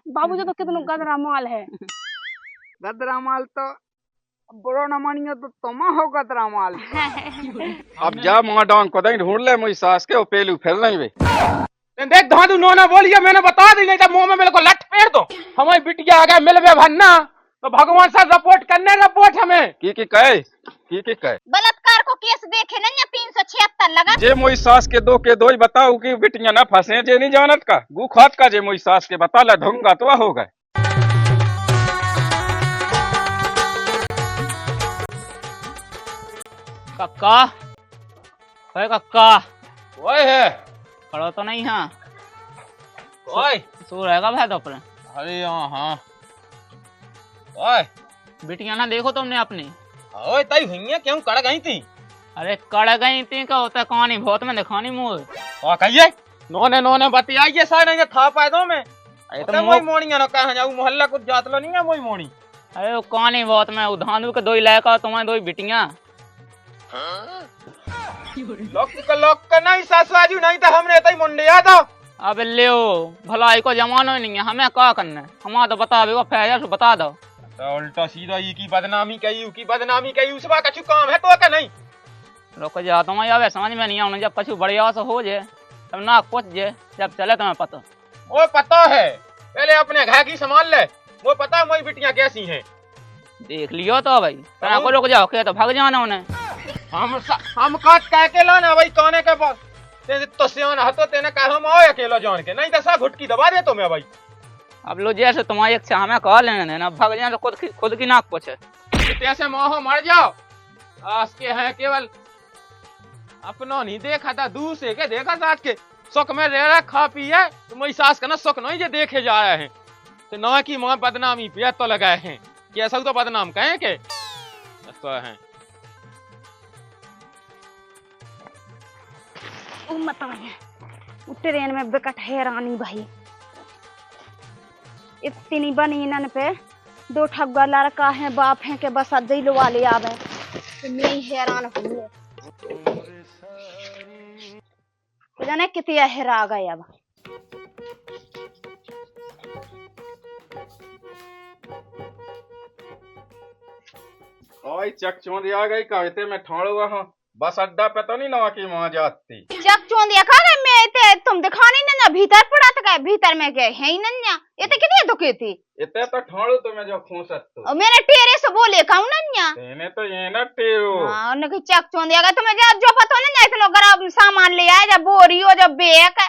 बाबूजी तो कितना गदरा माल है। गदरा माल तो बुरा न मानियो तो तुम हो गदरा माल। अब जा मां डांग को ढूंढ ले मुझी सास के पेलू फिर नहीं वे। देख धाधु नोना बोलिए मैंने बता दी नहीं तो मुंह में मेरे को लठ फेर दो। हमारी बिटिया आ गया मिलवे भन्ना तो भगवान साहब रिपोर्ट हमें की कहे बलात्कार को केस देखे ना 376 लगा। जे मोई सास के दो ही बताओ कि बिटिया ना फंसे जे नहीं जानत का गु खात का जे मोई सास के बता ला ढूंगा तो हो गए। कक्का ओए कक्का ओए है खड़ो तो नहीं है ओए सो रहेगा भाई दोपहर। अरे हाँ ओए बिटिया ना देखो तुमने अपनी ओए तई हुई क्यों कड़ गई थी। अरे कड़ गई थी क्या होता कहानी बहुत में दिखानी मुँह और कहिए नोने बतियाइए सारे ये था पैदों में अरे तो मोई मोड़िया ना कहां जाऊ मोहल्ला कुछ जात लो नहीं है मोई मोड़ी। अरे वो कहानी बहुत में उधानु के दो ही लायका तुम्हारे दो ही बिटिया लोक का नहीं सासुआजू नहीं तो हमने तई मुंडिया था। अब लियो भलाई को जमाना ही नहीं है हमें क्या करना है हमारा तो बता दो फैजा बता दो तो उल्टा सीधा ई की बदनामी कही उसका कछु काम है तो क्या नहीं रुक जा तुम यार समझ में नहीं आना जब कछु बढ़िया से हो जाए तब ना पूछ जाए जब चले तुम्हें पता। वो पता है पहले अपने घर की संभाल ले वो पता मोई बिटियां कैसी हैं देख लियो तो भाई तना को रुक जाओ के तो भाग जाना उन्हें हम काट कह के लाना भाई काने के पास ते तो सियान हतो तेने कहा हम आओ अकेला जान के नहीं तो सा घुटकी दबा दे तुम्हें भाई। अब लो जैसे तुम्हारी इच्छा हमें कह लेने ना भाग जाए तो खुद की नाक पूछे तैसे मोह मर जाओ आस के हैं केवल अपनों नहीं देखा था दूर से के देखा साथ के सुख में रह रहा खा पी है तुम्हारी सास का ना सुख नहीं जो देखे जा रहे हैं तो ना की मां बदनामी पे तो लगाए हैं कि ऐसा तो बदनाम कहें के तो है ट्रेन में बिकट हैरानी भाई इतनी बनी इन्हन पे दो ठग्गा लड़का है बाप है के बस दिल वाले आवे तो मैं हैरान हुई जाने कितना हैरा गए अब। ओए चक चोंदी आ गई कहते मैं ठोड़ुआ हूं बस अड्डा पे तो नहीं नवा की वहां जाती चक चोंदिया खा गए मैं ते तुम दिखानी ना भीतर पड़ा तो गए भीतर में गए है ही नन्या ये तो कितनी दुखी थी इतने तो ठोड़ू तुम्हें जो खूसत तो और मैंने टेरे से बोले कहूं नन्या तेने तो ये ना टेरो हां उन्हें चक चोंदिया गए तुम्हें जो पता ना इतने लोग गरम सामान ले आए जब बोरी हो जब बैग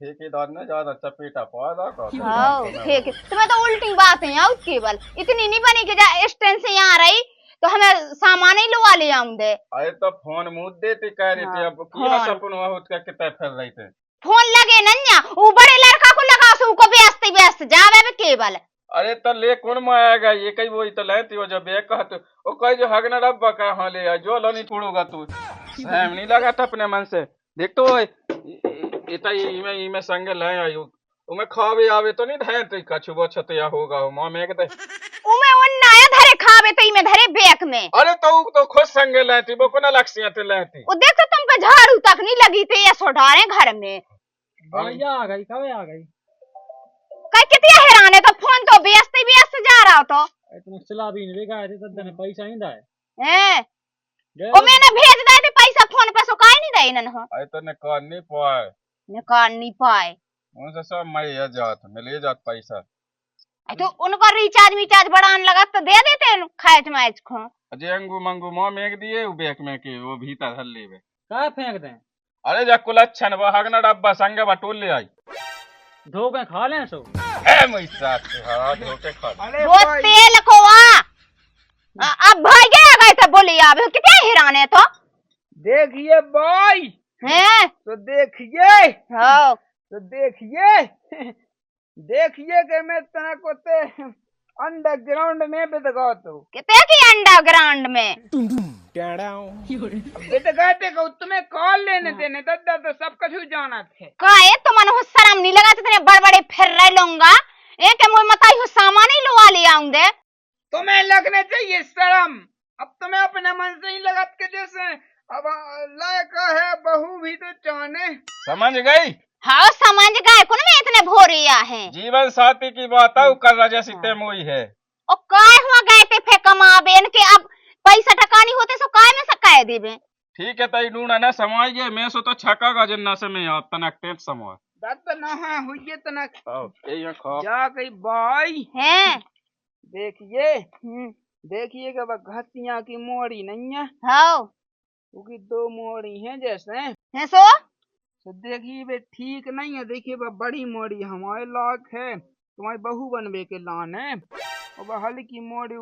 ठेकेदार ने ज्यादा चपेटा पादा का हां ठीक तुम्हें तो उल्टी बात है आउट केवल इतनी नहीं बनी कि जा स्टैंड से यहां रही तो हमें सामान ही लुआ ले आऊं दे। अरे तो फोन मुंह देती कह रही थी अब क्या सपन हुआ उसका कितना फिर रही थे फोन लगे नन्या वो बड़े लड़का को लगा सो को व्यस्त जावे में केवल। अरे तो ले कौन में आएगा ये कई वो तो लेती हो जब एक कहते वो कई जो हगना रब्बा का हां ले जो लो नहीं छोड़ोगा तू सहम नहीं लगा था अपने मन से देख तो इता इमे संग ले आयो उमे खावे आवे तो नहीं धैन तो कछु वो छतया होगा मां में कहते उमे उन्नाया धरे खावे तो इमे धरे बैक में। अरे तो खुद संग लेती वो कोना लक्ष्य ते लेती वो देखो तुम पे झाड़ू तक नहीं लगी थी ये सोडारे घर में भैया आ गई कब आ गई कई कितनी हैरान है तो फोन तो व्यस्त जा रहा हो तो इतने चला भी नहीं गए थे तब ने पैसा ही दा है ओ मैंने भेज दे थे पैसा फोन पे सो काहे नहीं दे इनन हो अरे तो ने कर नहीं पाए निकाल नहीं पाए उनसे सब मैं ये जात मिले जात पैसा तो उनको रिचार्ज बढ़ाने लगा तो दे देते खाए मैच को अजय अंगू मंगू मां मेघ दिए वो बैक में के वो भीतर हल्ले में का फेंक दें। अरे जा कुलच्छन वो हगना डब्बा संगे बटोल ले आई धो के खा लें सो ए मैसा हां धो के खा वो तेल खोआ अब भाई गए तो बोले अब कितने हैरान है तो देखिए भाई हैं तो देखिए हाँ तो देखिए देखिए कि मैं तना को ते अंडरग्राउंड में बिदगा तो कितने की अंडरग्राउंड में बिदगाते को तुम्हें कॉल लेने देने दादा तो सब कुछ जाना थे काहे तो मन हो शर्म नहीं लगा तेरे बड़े फिर रहे लूंगा एक मुझे मताई हो सामान ही लुआ ले आऊं दे तुम्हें लगने चाहिए शर्म अब तुम्हें अपने मन से ही लगा के जैसे अब लायक है बहू भी तो चाहने समझ गई हाँ समझ गए कौन में इतने भोरिया है। जीवन साथी की बात है कर राजा सीते मोई है। और काय हुआ गए थे फे कमाबे इनके अब पैसा टका नहीं होते सो काय में सकाए देवे। ठीक है तई ढूंढा ना समाज ये मैं सो तो छका का जन्ना से में आप तनक टेंट समाज दत्त ना हुई तनक ये खा जा कहीं भाई हैं देखिए देखिए कि वह घसिया की मोड़ी नहीं है हाँ क्योंकि दो मोड़ी हैं जैसे है सो तो देखिए वे ठीक नहीं है। देखिए वह बड़ी मोड़ी हमारे लायक है तुम्हारी बहू बनवे के लान है और वह हल्की मोड़ी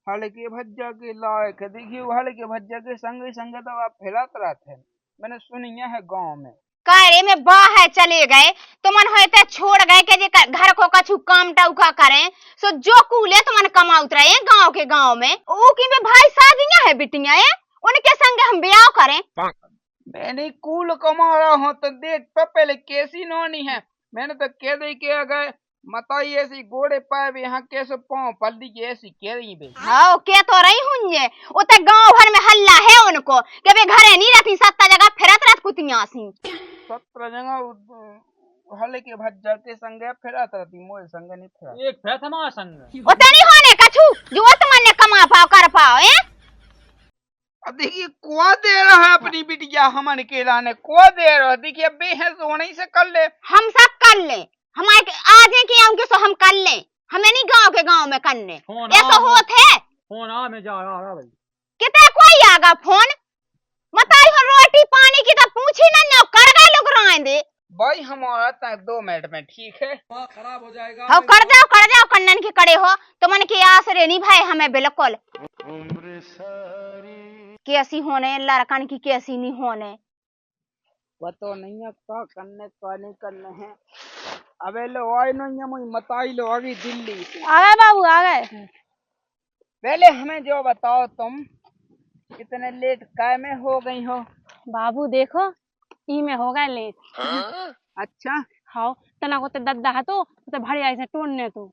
हल्के भज्जा के लायक है। देखिए वो हल्के भज्जा के संग संग तो आप फिरत रहते हैं मैंने सुनी है गाँव में कारे में बाहर चले गए तो मन होते छोड़ गए के जे घर को कछु काम टौका करें सो जो कूले तो मन कमा उतरे गांव के गांव में ओ की में भाई शादियां है बिटियां है उनके संग हम ब्याह करें। मैंने कूल कमा रहा हूँ तो देख तो पहले कैसी नोनी है। मैंने तो कह दी कि अगर मताई ऐसी गोड़े पाए यहाँ कैसे पाँव पल्ली की ऐसी कह रही बे। हाँ क्या तो रही हूँ ये वो तो गांव भर में हल्ला है उनको कि वे घरे नहीं रहती 7 जगह फिरत रहत कुतियां सी 17 जगह हल्के भज्जा के संग फिरत रहती मोए संग नहीं फिरत एक फिर हमारा संग उतना नहीं होने कछु जो तुम ने कमा पाओ कर पाओ है। अब देखिए को दे रहा है अपनी बिटिया हमन के लाने को दे रहा है। देखिए बेहद सोने से कर ले हम सब कर ले हमारे आज है कि उनके सो हम कर ले हमें नहीं गांव के गांव में करने ऐसा होत है फोन आ मैं जा रहा भाई कितने कोई आगा फोन मताई हो रोटी पानी की तो पूछी ना कर गए लोग राय दे भाई हमारा तक 2 मिनट में ठीक है खराब हो जाएगा। हाँ कर जाओ कन्नन के कड़े हो तो मन की आसरे नहीं भाई हमें बिल्कुल कैसी होने लड़कन की कैसी नहीं होने पता नहीं है क्या करने का नहीं करने हैं। अबे लो आए नहीं है मुझे मताई लो अभी दिल्ली से आ गए बाबू आ गए। पहले हमें जो बताओ तुम इतने लेट काय में हो गई हो। बाबू देखो ई में हो गए लेट। अच्छा हाँ तना को दद्दा है तो भारी आई से टोनने तो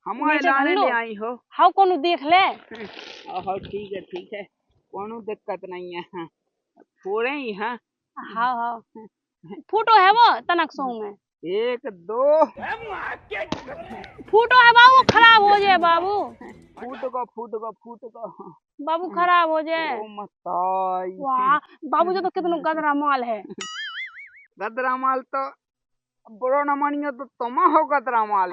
हमारे नीचे लाने धर लो। ले आई हो। हाँ कोनो देख ले। हाँ ठीक है कोनो दिक्कत नहीं है। हाँ थोड़े ही हैं। हाँ हाँ फूटो है वो तनक सो में 1 2 फूटो है बाबू खराब हो जाए बाबू फूट का बाबू खराब हो जाए। ओ मताई वाह बाबू जो तो कितना गदरा माल है। गदरा माल तो बुरा न मानियो तो तुम हो गदरा माल।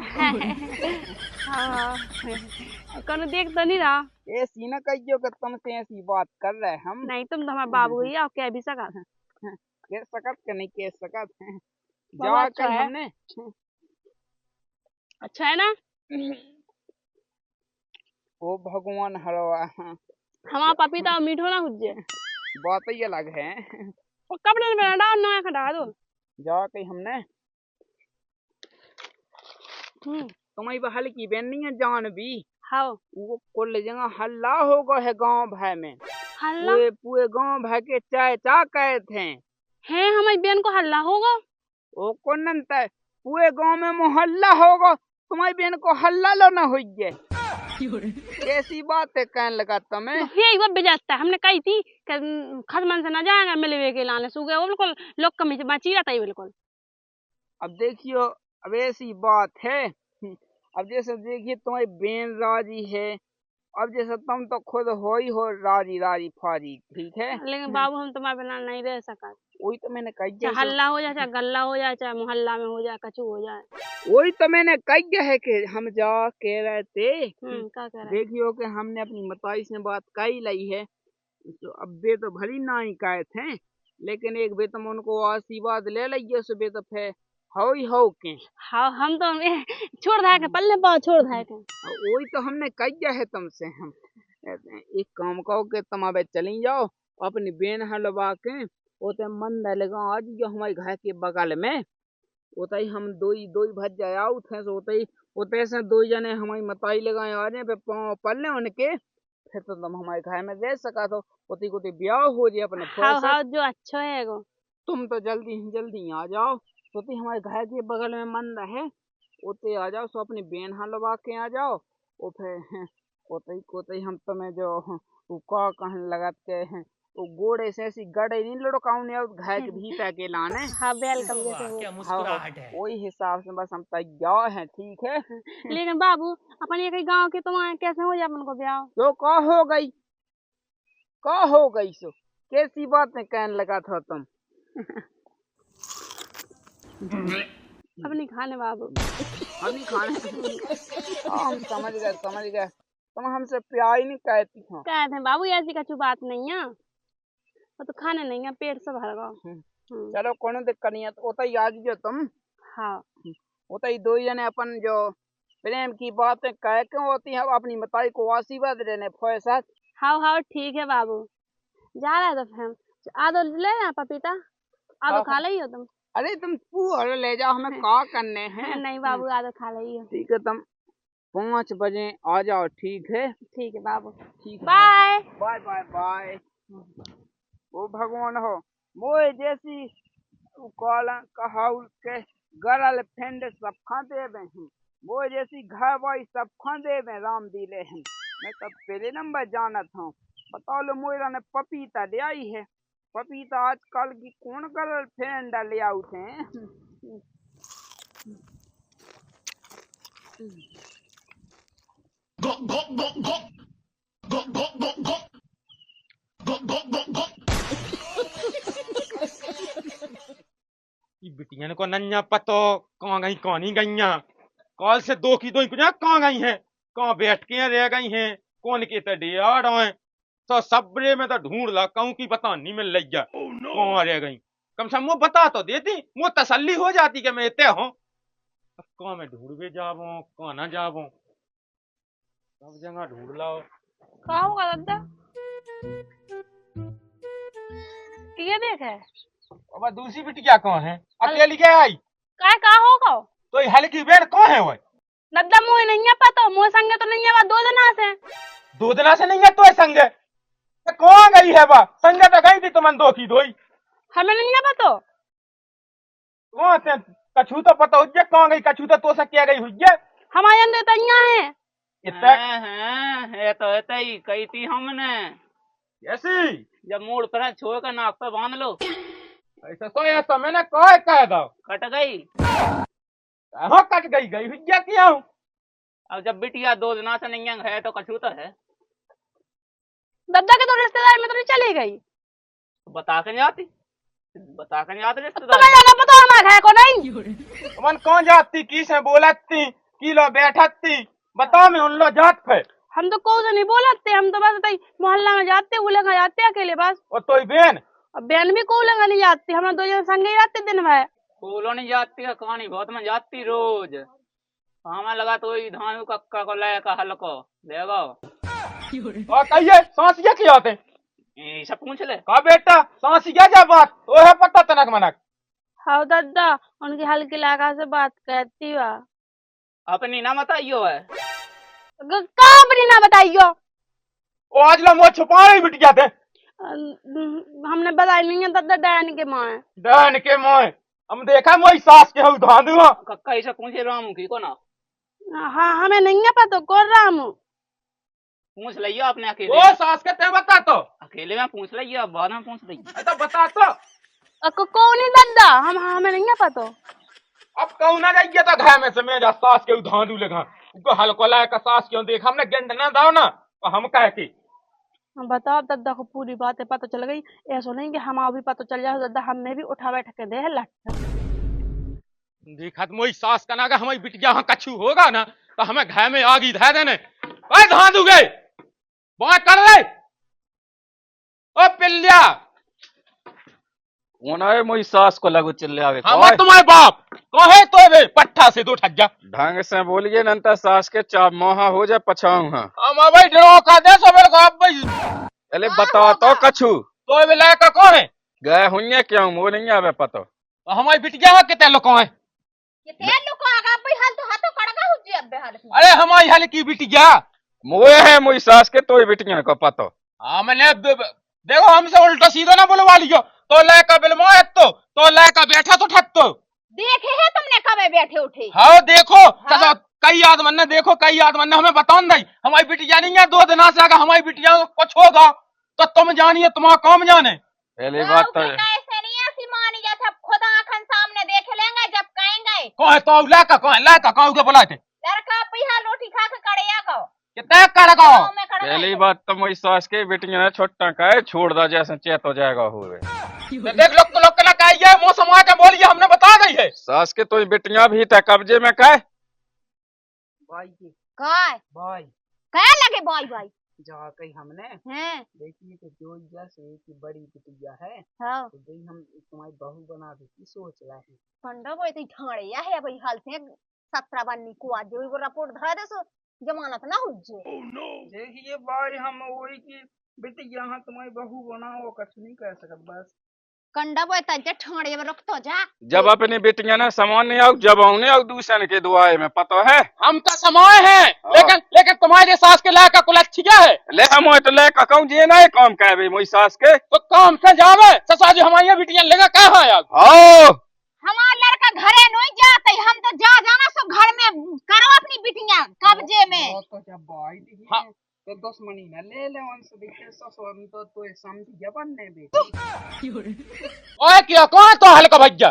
हाँ कोनो देख तो नहीं रहा ऐसी न कहियो कि तुमसे ऐसी बात कर रहे हम। नहीं तुम तो हमारे बाबू ही आओ कह भी सका कह सकत के नहीं कह सकत बाबा जा अच्छा कर है। हमने अच्छा है ना ओ भगवान हरवा हमारा पपीता मीठो ना हुज्जे बात ही अलग है। और कपड़े में डाल ना खड़ा दो जा के हमने तुम्हारी बहल की बहन नहीं है जान भी हाँ वो कुल जगह हल्ला होगा है गांव भर में। हल्ला पूरे गांव भर के चाय चा कहे थे है हमारी बहन को हल्ला होगा। ओ कौन पूरे गांव में मोहल्ला होगा तुम्हारी बहन को हल्ला लो ना हुई है। कैसी बात है कहने लगा तुम्हें तो यही बात बेजाता है हमने कही थी कि खसमन से ना जाएगा मिलवे के लाने सूखे वो बिल्कुल लोग कमी से बची रहता है बिल्कुल। अब देखियो अब ऐसी बात है। अब जैसे देखिए तुम्हारी बहन राजी है अब जैसे तुम तो खुद हो ही हो राजी फाजी ठीक है। लेकिन बाबू हम तुम्हारे बिना नहीं रह सका। वही तो मैंने कही चाहे हल्ला हो जाए चाहे गल्ला हो जाए चाहे मोहल्ला में हो जाए कछु हो जाए। वही तो मैंने कही है कि हम जा कह रहे थे क्या कह रहे देखियो कि हमने अपनी मताई से बात कही ली है तो अब बे तो भली ना ही कहे थे लेकिन एक बे तुम उनको आशीर्वाद ले लिये सो बे तो फिर हो के हाँ हम तो छोड़ धा के पल्ले पाओ छोड़ धा के वही तो हमने कही है तुमसे। हम एक काम कहो कि तुम अब चली जाओ अपनी बेन हलवा के ओते मन लगा आज जो हमारे घर के बगल में ओते ही हम दो ही भज जाए आउट है सो ओते से 2 जने हमारी मताई लगाए आ जाए पाँव पल्ले उनके फिर तो तुम हमारे घर में रह सका तो ओती को ब्याह हो जाए अपने हाँ जो अच्छा है वो तुम तो जल्दी आ जाओ तो हमारे घर के बगल में मन रहे ओते आ जाओ सो अपनी बेन हलवा के आ जाओ और फिर ओते हम तुम्हें जो का कहने लगत के वो गोड़े से ऐसी गड़े नहीं लड़काऊ ने घर के भीतर के लाने। हाँ वेलकम जैसे वो। हाँ, वही हिसाब से बस हम तैयार हैं, ठीक है। लेकिन बाबू अपन ये कहीं गाँव के तुम्हारे कैसे हो जाए अपन को ब्याह? तो का हो गई, का हो गई सो कैसी बातें कहने लगा था तुम। अपनी खाने बाबू। हम नहीं खाने। हम समझ गए तुम हमसे प्यार ही नहीं कहती हो। कहते हैं बाबू ऐसी कछु बात नहीं है, वो तो खाने नहीं है, पेट से भर गया। चलो कोनो दिक्कत नहीं है, तो उतना ही आज जो तुम हाँ उतना ही दो जने अपन जो प्रेम की बातें कह के होती है अपनी मताई को आशीर्वाद देने फैसा। हाँ ठीक है बाबू। जा रहा है तो फिर आदो ले ना पपीता, आदो खा ली हो तुम? अरे तुम पूरा ले जाओ, हमें का करने हैं। नहीं बाबू आदो खा ली हो। ठीक है, तुम 5 बजे आ जाओ, ठीक है। ठीक है बाबू, ठीक है, बाय बाय बाय बाय। वो भगवान हो मोए जैसी कहाउल के गरल फेंड सब खाते हैं, वो जैसी घर वाई सब खाते हैं राम दिले हैं। मैं तब पहले नंबर जाना था। बता लो मोरा ने पपीता ले आई है। पपीता आजकल की कौन गरल फेंड ले आउट हैं। बिटिया को नन्या पतो कहाँ गई कहाँ नहीं गईया। कल से दो की कहाँ गई हैं, कहाँ बैठ के रह गई हैं, कौन के तड़े आ रहे हैं। तो सबरे में तो ढूंढ ला कहूँ की बता नहीं मिल रही है। कहाँ रह गई, कम से कम वो बता तो देती, वो तसल्ली हो जाती कि मैं इतने हूँ। अब कहाँ मैं ढूंढ भी जाबो कहाँ ना जाबो, सब जगह ढूंढ लाओ। कहाँ होगा दादा? ये देख है अब दूसरी बिटिया कौन है, अकेली क्या आई? कहाँ होगा? तो ये हल्की बेड़ कौन है वो? दादा मुझे नहीं है पता, मुझे संगे तो नहीं है, बस 2 दिना से। 2 दिना से नहीं है तो संगे कौन गई है? बा संगे तो गई थी तुमन दो की दोई, हमें नहीं है पता। कौन से कछु तो पता हो जे कौन गई, कछु तो से क्या गई हुई है। हमारे अंदर तैया है इतना है तो ऐसे ही कही थी हमने, ऐसी जब मूड पर छोड़ कर नाक पे बांध लो। ऐसा तो ये तो मैंने कह दो कट गई। हाँ कट गई गई हुई है क्या हूँ। अब जब बिटिया 2 दिना से नहीं है तो कछु तो है। दादा के तो रिश्तेदार में तो नहीं चली गई। बता के नहीं आती तुम्हें रिश्तेदार। ज्यादा पता हमारे घर को नहीं। तुमन कौन जाती की से बोलती की लो बैठती, बताओ मैं उन लो जात पे। हम तो कौन से नहीं बोलते, हम तो बस मोहल्ला में जाते उलंग जाते अकेले बस। और तो बहन अब बहन भी को उलंग नहीं जाती, हम 2 जन संगे ही रहते दिन भर। फूलो नहीं जाती है, कहानी बहुत में जाती रोज। हमें लगा तो वही धान कक्का को लाया का हल्को देगा। और कहिए सांसिया की आते सब पूछ ले का बेटा सांसिया जा बात वो है पता तनक मनक। हाँ दादा उनकी हल्की लगा से बात करती हुआ। अपनी ना बताइयो है। कहाँ अपनी ना बताइयो? वो आज लो मुँह छुपा रही बिटिया थे। हमने बताई नहीं है दादा, डैन के माँ है। डैन के मोए हम देखा मोई सास के हूँ धान दूँ कक्का ऐसा पूछे रामू की को ना। हाँ हमें नहीं है पता कौन राम। पूछ लियो अपने अकेले। वो सास के ते बता तो अकेले में पूछ लियो, बाद में पूछ लियो। तो बता तो कौन ही दादा, हमें नहीं है पता। अब कहूँ ना जाइए तो घर में से मेरा सास के धान दूँ लेगा उनको हल्को लाया का सास क्यों देख हमने गेंद ना दाओ ना तो हम कह की। बताओ दादा को पूरी बात है पता चल गई। ऐसा नहीं कि हम भी पता चल जाए दादा, हमने भी उठा बैठ के दे लट। देखा तो मोई सास का नागा हमारी बिटिया हाँ कछु होगा ना तो हमें घर में आगी धै देने धान दू गए बात कर ले। ओ पिल्लिया कौन आए मोई सास को लगो चिल्ले आवे हम तुम्हारे बाप कहे तो बे पट्टा से 2 ठग्गा ढंग से बोलिए नंतर सास के चाप मोहा हो जाए पछाऊ। हाँ हम भाई डरो का दे सबेर को अब भाई चले बताओ तो कछु तो बे लायक कौन है गए हुई क्यों वो नहीं आवे पता। तो हमारी बिटिया हाँ कितने लोग हैं? कितने लोग आगा भाई हाल तो हाथों कड़का हो जे अबे हाल। अरे हमारी हाल की बिटिया मोए है मोई सास के तो बिटिया को पता। हाँ मैंने देखो हमसे उल्टा सीधा ना बोलवा लियो तो लायक बिल मोह तो लायक बैठा तो ठक तो देखे है तुमने कब बैठे उठे? हाँ देखो हाँ? कई आदमी ने देखो कई आदमी ने हमें बताओ नहीं हमारी बिटिया नहीं है 2 दिना से अगर हमारी बिटिया कुछ होगा तो तुम जानिए तुम्हारा काम जाने। पहली बात तो कैसे नहीं ऐसी मानी जैसे अब खुद आंखन सामने देख लेंगे जब कहेंगे कौन है तो लाका कौन के बुलाए थे लड़का पिहा रोटी खा के कड़िया को कितने कर गो। गाँव में कड़ पहली बात तो मोई सास के बेटियां ने छोटा का है छोड़ दा जैसे चेत हो जाएगा हुए देख लोग के लगा ये मौसम आ के बोलिए हमने बता दी है। सास के तो बेटियां भी थे कब्जे में का भाई की काय भाई काय लगे भाई भाई जा कहीं हमने हैं देखिए कि जो जैसे की बड़ी बिटिया है हाँ तो भाई हम तुम्हारी बहू बना दे की सोच रहे हैं। पंडा वो तो ठाणे या है भाई हाल से 17 बननी को आज वो रिपोर्ट धरा दे सो जमानत ना हो जे देखिए भाई हम वही की बिटिया हाँ तुम्हारी बहू बनाओ कुछ नहीं कर सकत बस कंडा वो तजे ठाणे में रख तो जा जब अपनी बेटियां ना सामान नहीं आओ जब आउने आओ दूसरे के दुआए में पता है हम तो समय है लेकिन तुम्हारे सास के लायक कुल अच्छी क्या है। ले हम तो ले कहूं जे ना काम करे भाई मोई सास के तो काम से जावे ससुर जी हमारी बिटियां लेगा कहाँ है अब। आओ हमार लड़का घरे नहीं जाते हम तो जा जाना सो घर में करो अपनी बिटियां कब्जे में तो जब भाई देखिए हाँ। तो 10 महीना ले ले उनसे देखिए ससुर में तो समझ बनने बेटी ओए क्या कौन तो हल्का भैया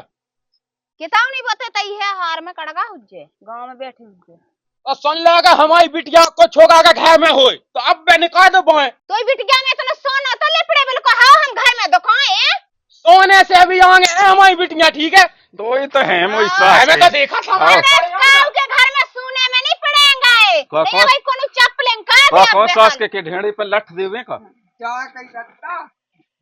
किताब नहीं बते तई है हार में कड़गा हुज्जे गांव में बैठे हुज्जे और सुन लगा हमारी बिटिया को छोगा के घर में होए तो अब मैं निकाल दो बोए तो बिटिया में इतना सोना तो लेपड़े बिल्कुल हाँ हम घर में दुकान सोने से भी आगे है हमारी बिटियां ठीक है। दो ही तो है मोई सास मैंने के। तो देखा था हाँ। गांव के घर में सोने में नहीं पड़ेंगे कौन- नहीं भाई कोनो चप्पलें का कौन सास के ढेड़ी पर लठ देवे का क्या कही रखता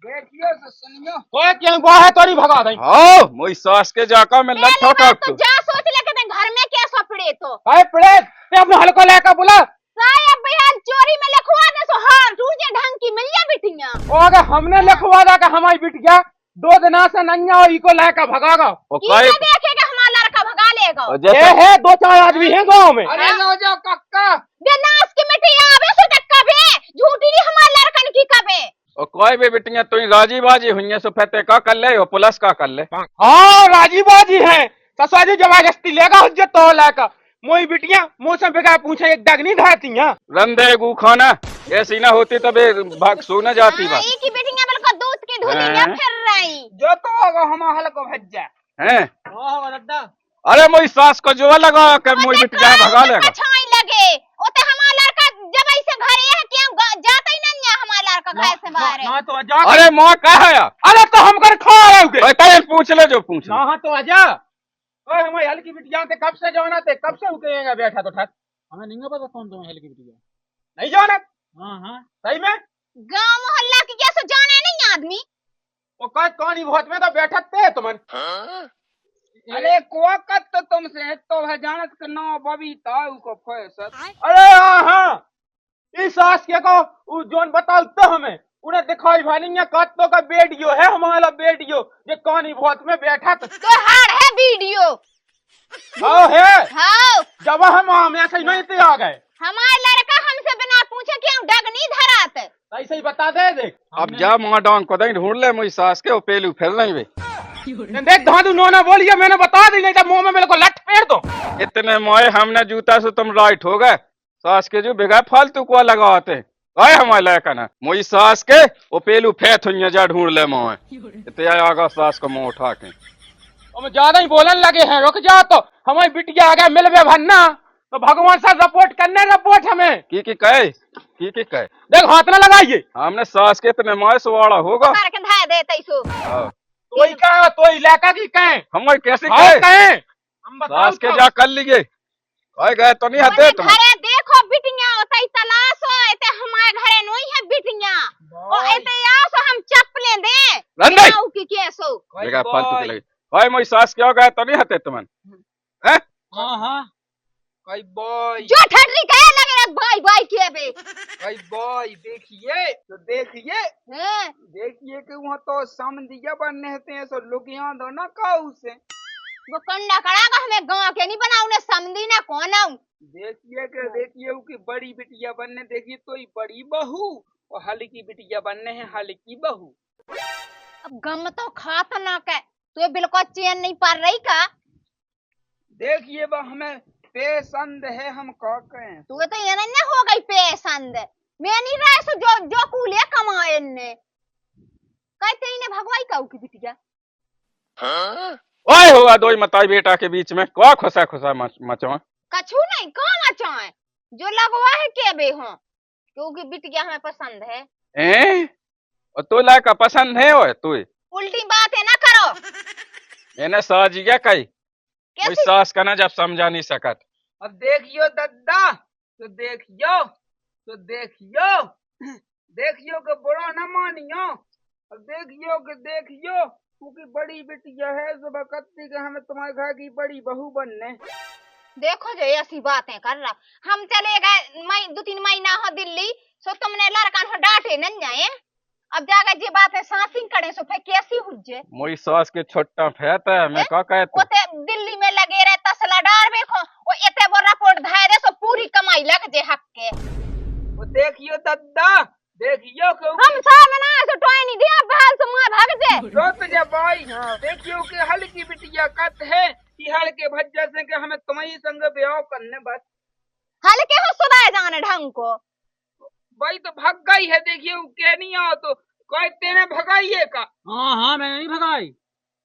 देखियो से सुनियो कोई क्यों गुआ है तोरी भगा दई। आओ मोई सास के जाका में लठ ठोका तो जा सोच ले के घर में क्या सपड़े तो अरे प्लेट ते अपने हल्को लेकर बुला साहब भैया चोरी में लिखवा दे सो हार टूट जे ढंग की मिल जा बिटियां और अगर हमने लिखवा दा कि हमारी बिटिया 2 दिना से नैया और इको लेकर भगागा ओ की काई देखेगा हमारा लड़का भगा लेगा और ये जैसे है 2-4 आदमी हैं गांव में। अरे लो जाओ कक्का बेनास की मिट्टी आवे सो टक्का बे झूठी नहीं हमारा लड़कन की कबे और कोई भी बेटियां तो राजी बाजी हुई है सो फते का कर ले और पुलिस का कर ले हाँ राजी बाजी है ससुर जी जबरदस्ती लेगा हुज्जे तो लेकर मोई बिटिया मौसम पे क्या पूछे एक डगनी धाती हैं। रंदे गु खाना ऐसी ना होती तब भाग सो न जाती हाँ, बात ई की बिटियां बिल्कुल दूध की धुली हैं? या फिर रही जो तो होगा हम हल्को भज्जा हैं अरे मोई सास को जो लगा के मोई बिटिया भगा लेगा छाई लगे ओते हमारा लड़का जब ऐसे घर है क्यों जाता ही नहीं है हमारा लड़का घर से बाहर ना तो आजा अरे माँ कहा है अरे तो हम कर खा रहे हो ओए कहीं पूछ ले जो पूछ ले। ना तो आजा ओए हमारी हल्की बिटिया थे कब से जाना थे कब से उकेगा बैठा तो ठक हमें नहीं पता कौन तुम्हें हल्की बिटिया नहीं जाना। हाँ सही में गांव मोहल्ला की कैसे जाने नहीं आदमी वो कहानी बहुत में तो बैठा थे तुमन अरे कोकत तो तुमसे तो है जानत के नो बबीता को फैसत अरे हाँ इस सास के को उ जोन बताओ तो हमें उन्हें दिखाई भाई नहीं काटो का बेडियो है हमारा बेडियो जो कहानी बहुत में बैठा था तो हार है वीडियो हाँ है हाँ जब हम ऐसे ही नहीं थे आ गए हमारा लड़का हमसे बिना पूछे क्यों डगनी धरात ऐसे ही बता दे देख अब जा माँ डांग को दई ढूंढ ले मोई सास के वो पेलू फिर नहीं वे देख धादू नोना बोलिए मैंने बता दी नहीं जब मुंह में मेरे को लठ फेर दो इतने मोए हमने जूता से तुम राइट हो गए सास के जो बेगा फालतू को लगाते आए हमारे लायक ना मोई सास के वो पेलू फेथ हुई जा ढूंढ ले मोए इतने आगा सास को मुंह उठा के हम ज्यादा ही बोलन लगे हैं रुक जा तो हमारी बिटिया आ गया मिलवे भन्ना तो भगवान से रिपोर्ट करने रिपोर्ट हमें की कहे देख हाथ ना लगाइए हमने सास के इतने मोए सुवाड़ा होगा करके धा दे तैसो हाँ। तोई का तो इलाका की कहें हमारे कैसे हाँ कहे कहें हम बताओ सास के जा कर लिए कहे गए तो नहीं हते तुम घरे देखो बिटियां ओतई तलाश हो एते हमारे घरे नहीं है बिटियां ओ एते आओ सो हम चप्पलें दे रंदे गाँव की केसो बेगा फालतू के लगे भाई मोई सास क्या गए तो नहीं हते तुमन हैं हाँ कई बॉय जो ठटरी कहे लगे रे भाई भाई के बे कई बॉय देखिए तो देखिए हैं देखिए कि वहाँ तो समझिया बनने होते हैं सो लोग यहाँ दो ना काऊ से वो कंडा कड़ागा हमें गांव के नहीं बनाऊ ने समझी ना कौन आऊ देखिए कि बड़ी बिटिया बनने देखिए तो ये बड़ी बहू और हल्की बिटिया बनने हैं हल्की बहू अब गम तो खा तो ना के तो ये बिल्कुल चैन नहीं पड़ रही का देखिए बा हमें पेशंद है हम कह कहें तू तो ये नहीं हो गई पेशंद मैं नहीं रहा सो जो जो कूले कमाए ने कहते इन्हें भगवाई काऊ की बिटिया ओए हुआ दो मताई बेटा के बीच में क्या खुसा खुसा मचवा कछु नहीं कौन मचाए जो लगवा है के बे हो क्योंकि बिटिया हमें पसंद है और तो लाका पसंद है ओए तू उल्टी बात है ना करो मैंने साजिया कही कोई कैसी सास का ना जब समझा नहीं सकत अब देखियो दद्दा तो देखियो देखियो के बुरा न मानियो। अब देखियो क्योंकि बड़ी बिटिया है जुबकत्ती के हमें तुम्हारे घर की बड़ी बहू बनने। देखो जो ऐसी बातें कर रहा हम चले गए मई 2-3 महीना हो दिल्ली सो तुमने लड़का हो डांटे न जाए अब जाकर जी बातें सासिंग करे सो फिर कैसी हुज्जे मोई सास के छोटा फैत है मैं क्या कहता ओते दिल्ली में लगे रहे तसला डार देखो वो एते वो रिपोर्ट धाय दे सो पूरी कमाई लग जे हक के वो देखियो दद्दा देखियो हम सामने ना सो टोय नहीं दिया बहाल से मुंह भाग जे रोत जा भाई देखियो के हल की बिटिया कत है कि हल के भज्जा से के हमें तुम्हारी संग ब्याह करने बस हल्के हो सुधाए जाने ढंग को भाई तो भाग गई है। देखियो के नहीं आओ तो कोई तेने भगाई है का? हाँ मैंने नहीं भगाई।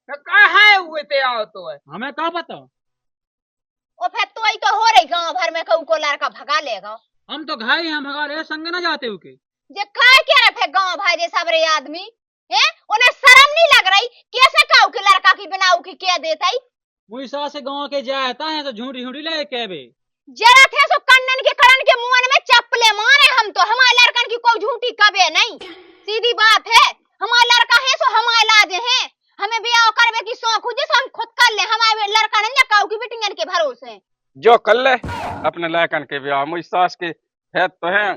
तो कहाँ है हुए ते आओ तो है हमें क्या पता। ओ फिर तो ही तो हो रही गांव भर में कहू को लड़का भगा लेगा हम तो घाई हैं भगा रहे संग न जाते हो के। जे काय के रहे फिर गांव भाई जे सब रे आदमी हैं उन्हें शर्म नहीं लग रही कैसे कहू के लड़का की बनाऊ की क्या देता ही वही सास से गाँव के जाता है तो झूठी झूठी ले के बे जरा थे सो कन्नन के करण के मुंह में चप्पले मारे हम तो हमारे लड़कन की कोई झूठी कबे नहीं सीधी बात है हमारा लड़का है सो हमारे लाज है हमें ब्याह करवे की शौक हो जैसे हम खुद कर ले हमारे लड़का नहीं काऊ की बिटिंगन के भरोसे जो कर ले अपने लायकन के ब्याह मोई सास के फैत तो है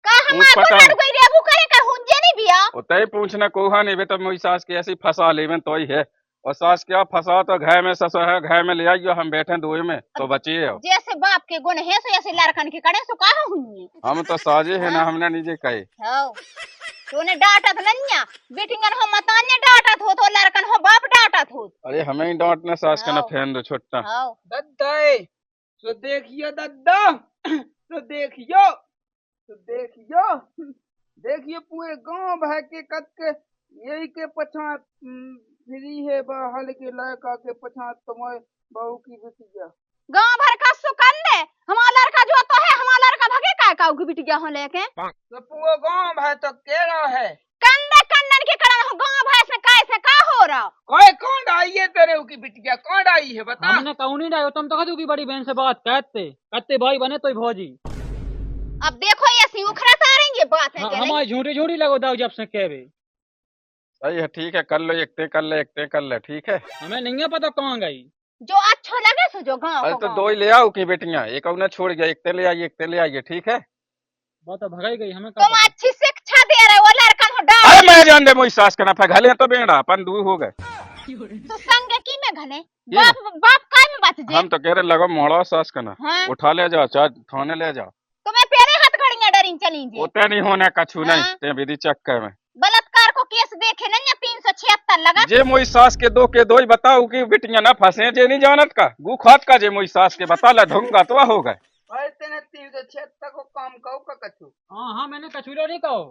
का हमारे पता को कोई रेबू करे का हुज्जे नहीं ब्याह उतई पूछना कोहा नहीं बेटा मोई सास की ऐसी फंसा लेवन तो ही है और सास क्या फंसा तो घर में ससुर है घर में ले आइयो हम बैठे दुए में तो बचिए हो जैसे बाप के गुण है सो ऐसे लड़कन के करे सो कहा हुई हम तो साजे है ना हमने नीचे कहे हां तूने डांटत नन्या बेटिंगन हो मताने डांटत हो तो लड़कन हो बाप डांटत हो अरे हमें ही डांटना सास का ना फैन दो छोटा हां दद्दा तो देखियो दद्दा तो देखियो पूरे गांव भर के कत के यही के पछा फ्री है हल के लड़का के पछा तुम्हारे बहू की बिटिया गांव भर का सुकन दे हमारा लड़का जो तो है हमारा लड़का भगे का काऊ की बिटिया हो लेके तो पूरे गांव भर तो कह रहा है कंदे कन्नन के करण हो गांव भर से कैसे का हो रहा कोई कौन आई है तेरे की बिटिया कौन आई है बता। हमने कहूँ नहीं डायो तुम तो कहते की बड़ी बहन से बात कहते भाई बने तो भौजी अब देखो ऐसी उखरा तारेंगे बात है हमारी झूठी झूठी लगो दाऊ जब से कह बे सही है ठीक है कर लो एकते कर ले ठीक है हमें नहीं पता कहाँ गई जो अच्छा लगे सो जो गांव अरे तो दो ही ले आओ की बेटियां एक उन्हें छोड़ गया एकते ले आइए ठीक है वो तो भगाई गई हमें तुम अच्छी शिक्षा दे रहे हो लड़कन हो डाल अरे मैं जान दे मोई सास का ना घले तो बेड़ा अपन दूर हो गए तो संग की में घने बाप काय में बात जे हम तो कह रहे लगो मोड़ा सास का ना हाँ? उठा ले जाओ चाहे थाने ले जाओ तुम्हें पेरे हाथ घड़ियां डरिन चली जे उतने नहीं होने कछु नहीं हाँ? ते विधि चक्कर में बलात्कार को केस देखे ना या 376 लगा जे मोई सास के दो ही बताओ कि बिटियां ना फंसे जे नहीं जानत का गु खात का जे मोई सास के बता ला ढूंगा तो हो गए और तेने 376 को काम कहो का कछु हाँ मैंने कछुलो नहीं कहो